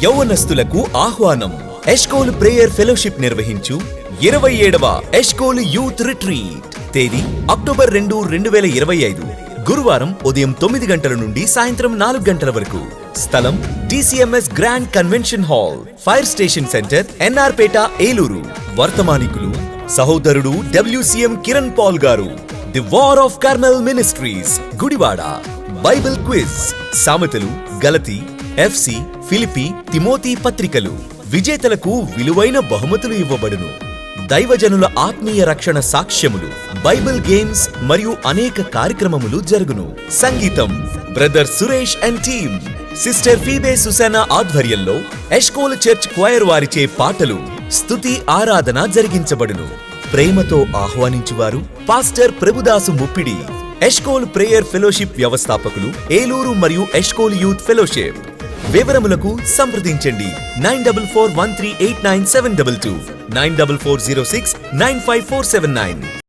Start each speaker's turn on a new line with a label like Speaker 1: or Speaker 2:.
Speaker 1: యౌవనస్తులకు ఆహ్వానం. ఎష్కోల్ prayer fellowship నిర్వహించు 27వ ఎష్కోల్ youth retreat. తేదీ October 2, 2025. గురువారం ఉదయం 9 గంటల నుండి సాయంత్రం 4 గంటల వరకు. స్థలం DCMS grand convention hall, fire station centre, NR Peta, Eluru. వర్తమానికులు సహోదరుడు WCM కిరణ్ పాల్ గారు. The war of Carmel ministries, Gudivada. Bible quiz, సామెతలు, గలతీ, FC, ఫిలిపి, తిమోతి పత్రికలు. విజేతలకు విలువైన బహుమతులు ఇవ్వబడును. దైవజనుల ఆత్మీయ రక్షణ సాక్ష్యములు, బైబిల్ గేమ్స్ మరియు అనేక కార్యక్రమములు జరుగును. సంగీతం brother Suresh and team. Sister Phoebe Susanna ఆధ్వర్యంలో ఎష్కోల్ చర్చ్ క్వైర్ వారిచే పాటలు, స్తుతి ఆరాధన జరిగించబడును. ప్రేమతో ఆహ్వానించువారు pastor Prabhudasu Muppidi. Eshcol prayer fellowship వ్యవస్థాపకులు, ఏలూరు మరియు ఎష్కోల్ యూత్ ఫెలోషిప్. వివరములకు సంప్రదించండి 9441389722, 94406954799.